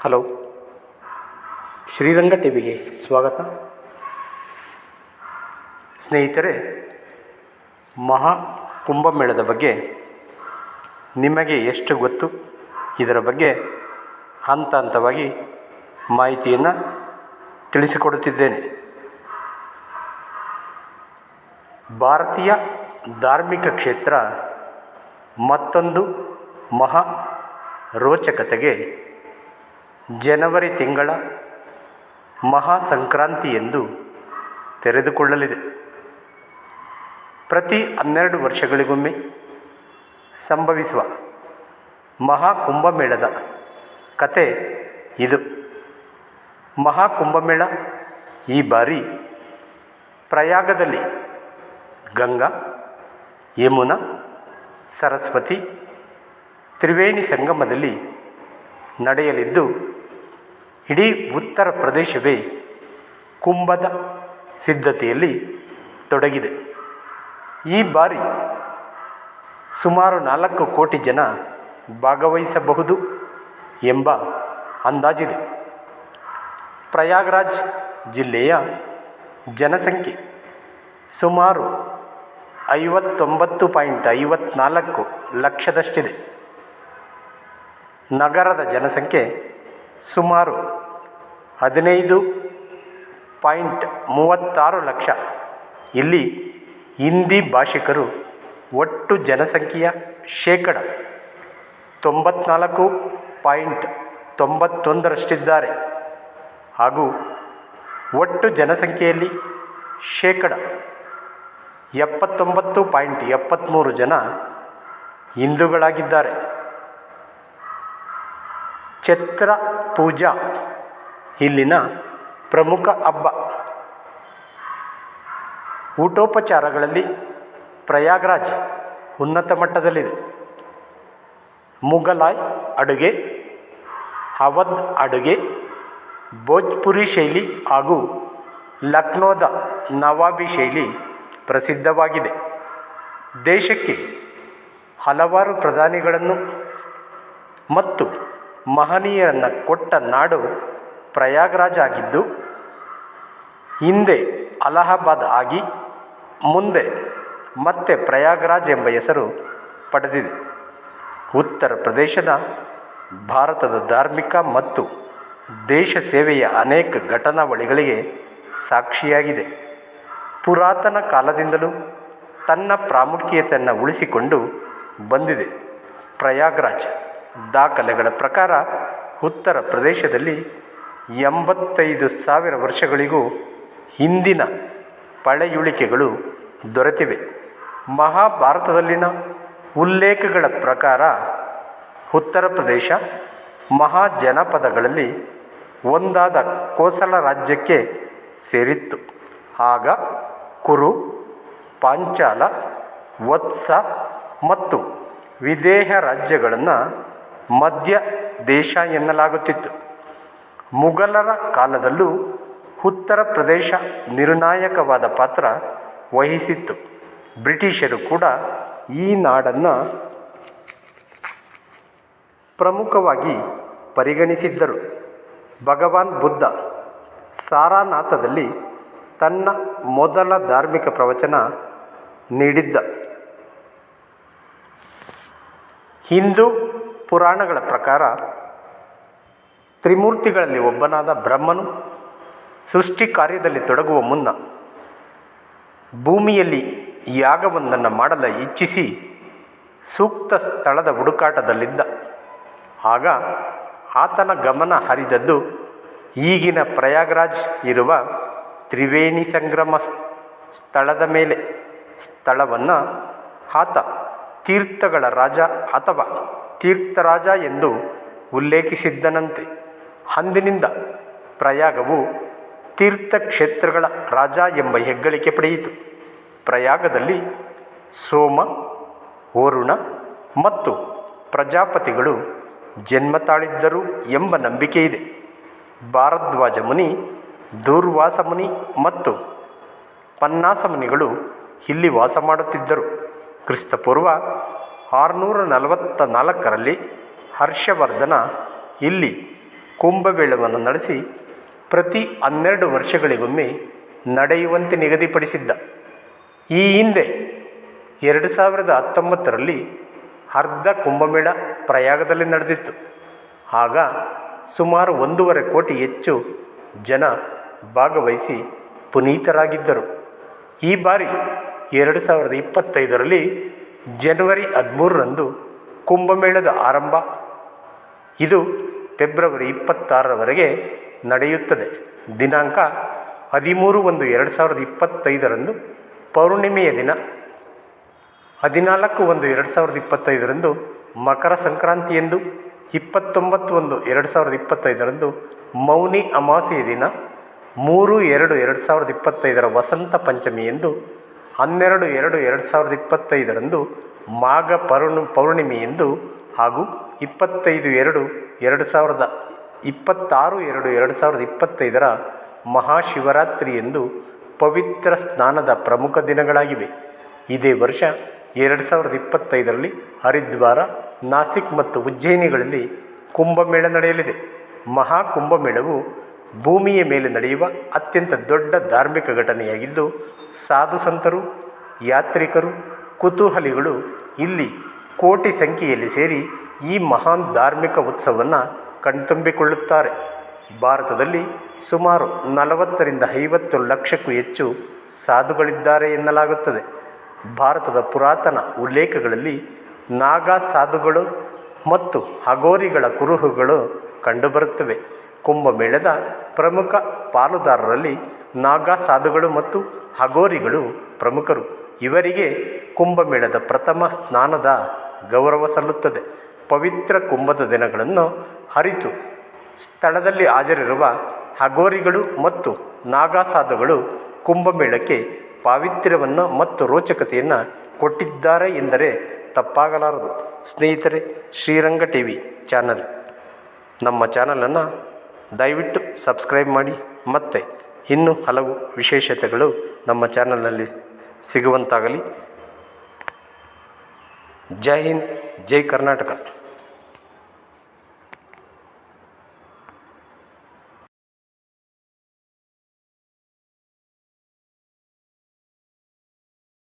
Hello, Sriranga ಟಿವಿಗೆ ಸ್ವಾಗತ. ಸ್ನೇಹಿತರೆ, ಮಹಾ ಕುಂಭಮೇಳದ ಬಗ್ಗೆ ನಿಮಗೆ ಎಷ್ಟು ಗೊತ್ತು? ಇದರ ಬಗ್ಗೆ ಹಂತ ಹಂತವಾಗಿ ಮಾಹಿತಿಯನ್ನು ತಿಳಿಸಿಕೊಡುತ್ತಿದ್ದೇನೆ. ಭಾರತೀಯ ಧಾರ್ಮಿಕ ಕ್ಷೇತ್ರ ಮತ್ತೊಂದು ಮಹಾ ರೋಚಕತೆಗೆ ಜನವರಿ ತಿಂಗಳ ಮಹಾ ಸಂಕ್ರಾಂತಿಯೆಂದು ತೆರೆದುಕೊಳ್ಳಲಿದೆ. ಪ್ರತಿ 12 ವರ್ಷಗಳಿಗೊಮ್ಮೆ ಸಂಭವಿಸುವ ಮಹಾಕುಂಭಮೇಳದ ಕತೆ ಇದು. ಮಹಾಕುಂಭಮೇಳ ಈ ಬಾರಿ ಪ್ರಯಾಗದಲ್ಲಿ ಗಂಗಾ, ಯಮುನಾ, ಸರಸ್ವತಿ, ತ್ರಿವೇಣಿ ಸಂಗಮದಲ್ಲಿ ನಡೆಯಲಿದ್ದು, ಇಡೀ ಉತ್ತರ ಪ್ರದೇಶವೇ ಕುಂಭದ ಸಿದ್ಧತೆಯಲ್ಲಿ ತೊಡಗಿದೆ. ಈ ಬಾರಿ ಸುಮಾರು 4 ಕೋಟಿ ಜನ ಭಾಗವಹಿಸಬಹುದು ಎಂಬ ಅಂದಾಜಿದೆ. ಪ್ರಯಾಗ್ರಾಜ್ ಜಿಲ್ಲೆಯ ಜನಸಂಖ್ಯೆ ಸುಮಾರು 59.54 ಲಕ್ಷದಷ್ಟಿದೆ. ನಗರದ ಜನಸಂಖ್ಯೆ ಸುಮಾರು 15.36 ಲಕ್ಷ. ಇಲ್ಲಿ ಹಿಂದಿ ಭಾಷಿಕರು ಒಟ್ಟು ಜನಸಂಖ್ಯೆಯ ಶೇಕಡ 94.91ರಷ್ಟಿದ್ದಾರೆ ಹಾಗೂ ಒಟ್ಟು ಜನಸಂಖ್ಯೆಯಲ್ಲಿ ಶೇಕಡ 79.73 ಜನ ಹಿಂದೂಗಳಾಗಿದ್ದಾರೆ. ಛತ್ರ ಪೂಜಾ ಇಲ್ಲಿನ ಪ್ರಮುಖ ಹಬ್ಬ. ಊಟೋಪಚಾರಗಳಲ್ಲಿ ಪ್ರಯಾಗ್ರಾಜ್ ಉನ್ನತ ಮಟ್ಟದಲ್ಲಿದೆ. ಮುಘಲಾಯ್ ಅಡುಗೆ, ಅವಧ್ ಅಡುಗೆ, ಭೋಜ್ಪುರಿ ಶೈಲಿ ಹಾಗೂ ಲಕ್ನೋದ ನವಾಬಿ ಶೈಲಿ ಪ್ರಸಿದ್ಧವಾಗಿದೆ. ದೇಶಕ್ಕೆ ಹಲವಾರು ಪ್ರಧಾನಿಗಳನ್ನು ಮತ್ತು ಮಹನೀಯರನ್ನು ಕೊಟ್ಟ ನಾಡು ಪ್ರಯಾಗ್ರಾಜ್ ಆಗಿದ್ದು, ಹಿಂದೆ ಅಲಹಾಬಾದ್ ಆಗಿ ಮುಂದೆ ಮತ್ತೆ ಪ್ರಯಾಗ್ರಾಜ್ ಎಂಬ ಹೆಸರು ಪಡೆದಿದೆ. ಉತ್ತರ ಪ್ರದೇಶದ ಭಾರತದ ಧಾರ್ಮಿಕ ಮತ್ತು ದೇಶ ಸೇವೆಯ ಅನೇಕ ಘಟನಾವಳಿಗಳಿಗೆ ಸಾಕ್ಷಿಯಾಗಿದೆ. ಪುರಾತನ ಕಾಲದಿಂದಲೂ ತನ್ನ ಪ್ರಾಮುಖ್ಯತೆಯನ್ನು ಉಳಿಸಿಕೊಂಡು ಬಂದಿದೆ. ಪ್ರಯಾಗ್ರಾಜ್ ದಾಖಲೆಗಳ ಪ್ರಕಾರ ಉತ್ತರ ಪ್ರದೇಶದಲ್ಲಿ 85,000 ವರ್ಷಗಳಿಗೂ ಹಿಂದಿನ ಪಳೆಯುಳಿಕೆಗಳು ದೊರೆತಿವೆ. ಮಹಾಭಾರತದಲ್ಲಿನ ಉಲ್ಲೇಖಗಳ ಪ್ರಕಾರ ಉತ್ತರ ಪ್ರದೇಶ ಮಹಾಜನಪದಗಳಲ್ಲಿ ಒಂದಾದ ಕೋಸಲ ರಾಜ್ಯಕ್ಕೆ ಸೇರಿತ್ತು. ಆಗ ಕುರು, ಪಾಂಚಾಲ, ವತ್ಸ ಮತ್ತು ವಿದೇಹ ರಾಜ್ಯಗಳನ್ನು ಮಧ್ಯ ದೇಶ ಎನ್ನಲಾಗುತ್ತಿತ್ತು. ಮುಘಲರ ಕಾಲದಲ್ಲೂ ಉತ್ತರ ಪ್ರದೇಶ ನಿರ್ಣಾಯಕವಾದ ಪಾತ್ರ ವಹಿಸಿತ್ತು. ಬ್ರಿಟಿಷರು ಕೂಡ ಈ ನಾಡನ್ನು ಪ್ರಮುಖವಾಗಿ ಪರಿಗಣಿಸಿದ್ದರು. ಭಗವಾನ್ ಬುದ್ಧ ಸಾರನಾಥದಲ್ಲಿ ತನ್ನ ಮೊದಲ ಧಾರ್ಮಿಕ ಪ್ರವಚನ ನೀಡಿದ್ದ. ಹಿಂದೂ ಪುರಾಣಗಳ ಪ್ರಕಾರ ತ್ರಿಮೂರ್ತಿಗಳಲ್ಲಿ ಒಬ್ಬನಾದ ಬ್ರಹ್ಮನು ಸೃಷ್ಟಿ ಕಾರ್ಯದಲ್ಲಿ ತೊಡಗುವ ಮುನ್ನ ಭೂಮಿಯಲ್ಲಿ ಯಾಗವೊಂದನ್ನು ಮಾಡಲು ಇಚ್ಛಿಸಿ ಸೂಕ್ತ ಸ್ಥಳದ ಹುಡುಕಾಟದಲ್ಲಿದ್ದ. ಆಗ ಆತನ ಗಮನ ಹರಿದದ್ದು ಈಗಿನ ಪ್ರಯಾಗ್ರಾಜ್ ಇರುವ ತ್ರಿವೇಣಿ ಸಂಗಮ ಸ್ಥಳದ ಮೇಲೆ. ಸ್ಥಳವನ್ನು ಆತ ತೀರ್ಥಗಳ ರಾಜ ಅಥವಾ ತೀರ್ಥರಾಜ ಎಂದು ಉಲ್ಲೇಖಿಸಿದ್ದನಂತೆ. ಅಂದಿನಿಂದ ಪ್ರಯಾಗವು ತೀರ್ಥಕ್ಷೇತ್ರಗಳ ರಾಜ ಎಂಬ ಹೆಗ್ಗಳಿಕೆ ಪಡೆಯಿತು. ಪ್ರಯಾಗದಲ್ಲಿ ಸೋಮ, ವರುಣ ಮತ್ತು ಪ್ರಜಾಪತಿಗಳು ಜನ್ಮ ತಾಳಿದ್ದರು ಎಂಬ ನಂಬಿಕೆಯಿದೆ. ಭಾರದ್ವಾಜ ಮುನಿ, ದೂರ್ವಾಸ ಮುನಿ ಮತ್ತು ಪನ್ನಾಸ ಮುನಿಗಳು ಇಲ್ಲಿ ವಾಸ ಮಾಡುತ್ತಿದ್ದರು. ಕ್ರಿಸ್ತಪೂರ್ವ 644ರಲ್ಲಿ ಹರ್ಷವರ್ಧನ ಇಲ್ಲಿ ಕುಂಭಮೇಳವನ್ನು ನಡೆಸಿ ಪ್ರತಿ 12 ವರ್ಷಗಳಿಗೊಮ್ಮೆ ನಡೆಯುವಂತೆ ನಿಗದಿಪಡಿಸಿದ್ದ. ಈ ಹಿಂದೆ 2019ರಲ್ಲಿ ಅರ್ಧ ಕುಂಭಮೇಳ ಪ್ರಯಾಗದಲ್ಲಿ ನಡೆದಿತ್ತು. ಆಗ ಸುಮಾರು 1.5 ಕೋಟಿ ಹೆಚ್ಚು ಜನ ಭಾಗವಹಿಸಿ ಪುನೀತರಾಗಿದ್ದರು. ಈ ಬಾರಿ 2025ರಲ್ಲಿ ಜನವರಿ 13ರಂದು ಕುಂಭಮೇಳದ ಆರಂಭ. ಇದು ಫೆಬ್ರವರಿ 26ರವರೆಗೆ ನಡೆಯುತ್ತದೆ. ದಿನಾಂಕ 13/1/2025ರಂದು ಪೌರ್ಣಿಮೆಯ ದಿನ, 14/1/2025ರಂದು ಮಕರ ಸಂಕ್ರಾಂತಿಯೆಂದು, 29/1/2025ರಂದು ಮೌನಿ ಅಮಾವಾಸ್ಯೆಯ ದಿನ, 3/2/2025ರ ವಸಂತ ಪಂಚಮಿಯೆಂದು, 12/2/2025ರಂದು ಮಾಘ ಪೌರ್ಣಿಮೆಯೆಂದು ಹಾಗೂ 26/2/2025ರ ಮಹಾಶಿವರಾತ್ರಿಯೆಂದು ಪವಿತ್ರ ಸ್ನಾನದ ಪ್ರಮುಖ ದಿನಗಳಾಗಿವೆ. ಇದೇ ವರ್ಷ 2025ರಲ್ಲಿ ಹರಿದ್ವಾರ, ನಾಸಿಕ್ ಮತ್ತು ಉಜ್ಜಯಿನಿಗಳಲ್ಲಿ ಕುಂಭಮೇಳ ನಡೆಯಲಿದೆ. ಮಹಾಕುಂಭಮೇಳವು ಭೂಮಿಯ ಮೇಲೆ ನಡೆಯುವ ಅತ್ಯಂತ ದೊಡ್ಡ ಧಾರ್ಮಿಕ ಘಟನೆಯಾಗಿದ್ದು, ಸಾಧು ಸಂತರು, ಯಾತ್ರಿಕರು, ಕುತೂಹಲಿಗಳು ಇಲ್ಲಿ ಕೋಟಿ ಸಂಖ್ಯೆಯಲ್ಲಿ ಸೇರಿ ಈ ಮಹಾನ್ ಧಾರ್ಮಿಕ ಉತ್ಸವವನ್ನು ಕಣ್ತುಂಬಿಕೊಳ್ಳುತ್ತಾರೆ. ಭಾರತದಲ್ಲಿ ಸುಮಾರು 40ರಿಂದ 50 ಲಕ್ಷಕ್ಕೂ ಹೆಚ್ಚು ಸಾಧುಗಳಿದ್ದಾರೆ ಎನ್ನಲಾಗುತ್ತದೆ. ಭಾರತದ ಪುರಾತನ ಉಲ್ಲೇಖಗಳಲ್ಲಿ ನಾಗಾ ಸಾಧುಗಳು ಮತ್ತು ಅಘೋರಿಗಳ ಕುರುಹುಗಳು ಕಂಡುಬರುತ್ತವೆ. ಕುಂಭಮೇಳದ ಪ್ರಮುಖ ಪಾಲುದಾರರಲ್ಲಿ ನಾಗಾ ಸಾಧುಗಳು ಮತ್ತು ಅಘೋರಿಗಳು ಪ್ರಮುಖರು. ಇವರಿಗೆ ಕುಂಭಮೇಳದ ಪ್ರಥಮ ಸ್ನಾನದ ಗೌರವ ಸಲ್ಲುತ್ತದೆ. ಪವಿತ್ರ ಕುಂಭದ ದಿನಗಳನ್ನು ಅರಿತು ಸ್ಥಳದಲ್ಲಿ ಹಾಜರಿರುವ ಅಘೋರಿಗಳು ಮತ್ತು ನಾಗಾ ಸಾಧುಗಳು ಕುಂಭಮೇಳಕ್ಕೆ ಪಾವಿತ್ರ್ಯವನ್ನು ಮತ್ತು ರೋಚಕತೆಯನ್ನು ಕೊಟ್ಟಿದ್ದಾರೆ ಎಂದರೆ ತಪ್ಪಾಗಲಾರದು. ಸ್ನೇಹಿತರೆ, ಶ್ರೀರಂಗ ಟಿವಿ ಚಾನಲ್, ನಮ್ಮ ಚಾನಲನ್ನು ದಯವಿಟ್ಟು ಸಬ್ಸ್ಕ್ರೈಬ್ ಮಾಡಿ ಮತ್ತು ಇನ್ನೂ ಹಲವು ವಿಶೇಷತೆಗಳು ನಮ್ಮ ಚಾನಲ್ನಲ್ಲಿ ಸಿಗುವಂತಾಗಲಿ. ಜೈ ಹಿಂದ್, ಜೈ ಕರ್ನಾಟಕ.